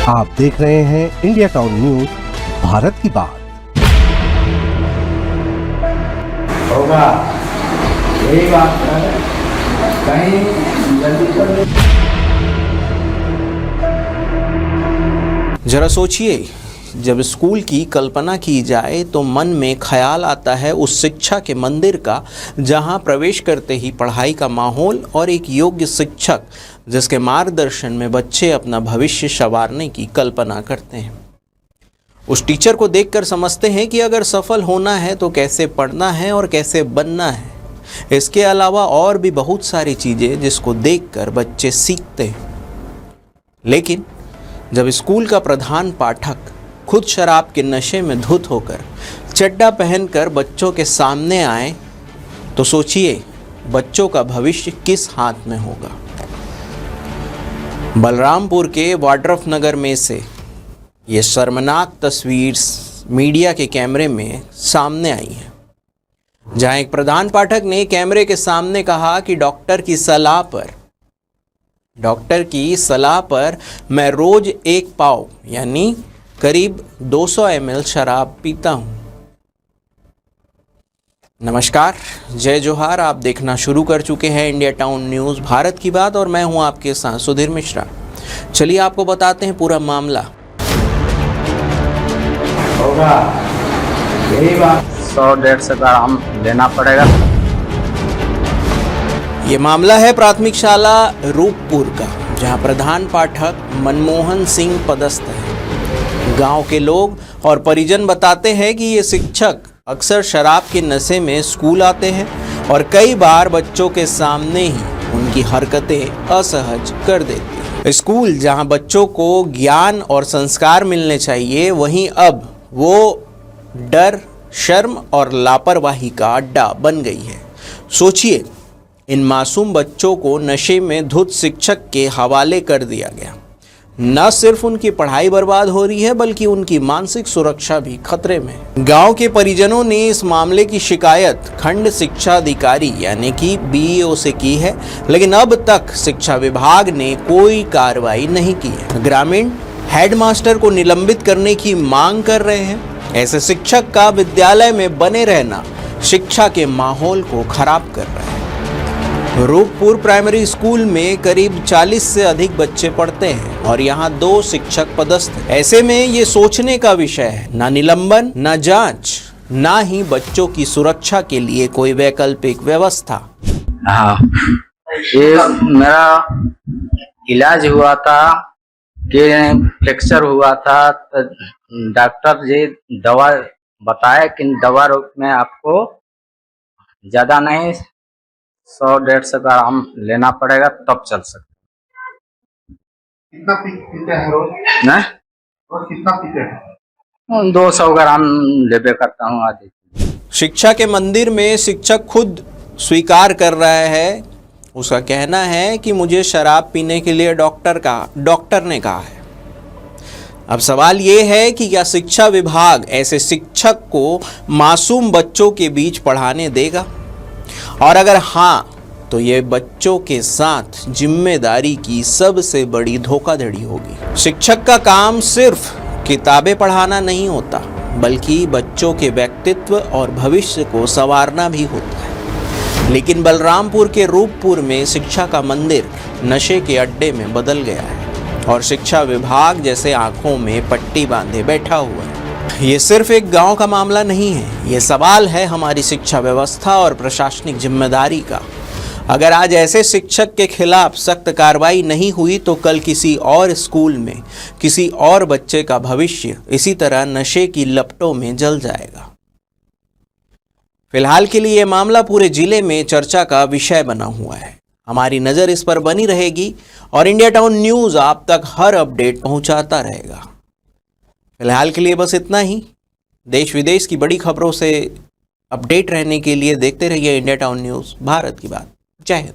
आप देख रहे हैं इंडिया टाउन न्यूज, भारत की बात। होगा यही बात है, कहीं जल्दी कर। जरा सोचिए, जब स्कूल की कल्पना की जाए तो मन में ख्याल आता है उस शिक्षा के मंदिर का, जहां प्रवेश करते ही पढ़ाई का माहौल और एक योग्य शिक्षक जिसके मार्गदर्शन में बच्चे अपना भविष्य संवारने की कल्पना करते हैं। उस टीचर को देखकर समझते हैं कि अगर सफल होना है तो कैसे पढ़ना है और कैसे बनना है। इसके अलावा और भी बहुत सारी चीज़ें जिसको देखकर बच्चे सीखते हैं। लेकिन जब स्कूल का प्रधान पाठक खुद शराब के नशे में धुत होकर चड्डा पहनकर बच्चों के सामने आए तो सोचिए बच्चों का भविष्य किस हाथ में होगा। बलरामपुर के वाड्रफ नगर में से ये शर्मनाक तस्वीर मीडिया के कैमरे में सामने आई है, जहां एक प्रधान पाठक ने कैमरे के सामने कहा कि डॉक्टर की सलाह पर मैं रोज 1 पाव यानी करीब 200 ml शराब पीता हूं। नमस्कार, जय जोहार। आप देखना शुरू कर चुके हैं इंडिया टाउन न्यूज़, भारत की बात, और मैं हूं आपके साथ सुधीर मिश्रा। चलिए आपको बताते हैं पूरा मामला। होगा यही बात, 100-150 ग्राम लेना पड़ेगा। ये मामला है प्राथमिक शाला रूपपुर का, जहां प्रधान पाठक मनमोहन सिंह पदस्थ है। गांव के लोग और परिजन बताते हैं कि ये शिक्षक अक्सर शराब के नशे में स्कूल आते हैं और कई बार बच्चों के सामने ही उनकी हरकतें असहज कर देते हैं। स्कूल जहां बच्चों को ज्ञान और संस्कार मिलने चाहिए, वहीं अब वो डर, शर्म और लापरवाही का अड्डा बन गई है। सोचिए, इन मासूम बच्चों को नशे में धुत शिक्षक के हवाले कर दिया गया। न सिर्फ उनकी पढ़ाई बर्बाद हो रही है, बल्कि उनकी मानसिक सुरक्षा भी खतरे में। गांव के परिजनों ने इस मामले की शिकायत खंड शिक्षा अधिकारी यानी कि BEO से की है, लेकिन अब तक शिक्षा विभाग ने कोई कार्रवाई नहीं की है। ग्रामीण हेडमास्टर को निलंबित करने की मांग कर रहे हैं। ऐसे शिक्षक का विद्यालय में बने रहना शिक्षा के माहौल को खराब कर रहा है। रूपपुर प्राइमरी स्कूल में करीब 40 से अधिक बच्चे पढ़ते हैं और यहाँ 2 शिक्षक पदस्थ हैं। ऐसे में ये सोचने का विषय है, ना निलंबन, ना जांच, ना ही बच्चों की सुरक्षा के लिए कोई वैकल्पिक व्यवस्था। हाँ, ये मेरा इलाज हुआ था कि फ्रैक्चर हुआ था, तो डॉक्टर जी दवा बताया कि दवा में आपको ज्यादा नहीं 100-150 ग्राम लेना पड़ेगा, तब चल सकते। कितना पीते हैं रोज? ना रोज कितना पीते हैं? 200 ग्राम लेबे करता हूँ आदि। शिक्षा के मंदिर में शिक्षक खुद स्वीकार कर रहा है। उसका कहना है कि मुझे शराब पीने के लिए डॉक्टर ने कहा है। अब सवाल ये है कि क्या शिक्षा विभाग ऐसे शिक्षक को मासूम बच्चों के बीच पढ़ाने देगा, और अगर हाँ तो ये बच्चों के साथ जिम्मेदारी की सबसे बड़ी धोखाधड़ी होगी। शिक्षक का काम सिर्फ किताबें पढ़ाना नहीं होता, बल्कि बच्चों के व्यक्तित्व और भविष्य को संवारना भी होता है। लेकिन बलरामपुर के रूपपुर में शिक्षा का मंदिर नशे के अड्डे में बदल गया है और शिक्षा विभाग जैसे आंखों में पट्टी बांधे बैठा हुआ है। ये सिर्फ एक गांव का मामला नहीं है, ये सवाल है हमारी शिक्षा व्यवस्था और प्रशासनिक जिम्मेदारी का। अगर आज ऐसे शिक्षक के खिलाफ सख्त कार्रवाई नहीं हुई तो कल किसी और स्कूल में किसी और बच्चे का भविष्य इसी तरह नशे की लपटों में जल जाएगा। फिलहाल के लिए ये मामला पूरे जिले में चर्चा का विषय बना हुआ है। हमारी नज़र इस पर बनी रहेगी और इंडिया टाउन न्यूज़ आप तक हर अपडेट पहुंचाता रहेगा। फिलहाल के लिए बस इतना ही। देश विदेश की बड़ी खबरों से अपडेट रहने के लिए देखते रहिए इंडिया टाउन न्यूज़, भारत की बात। जय हिंद।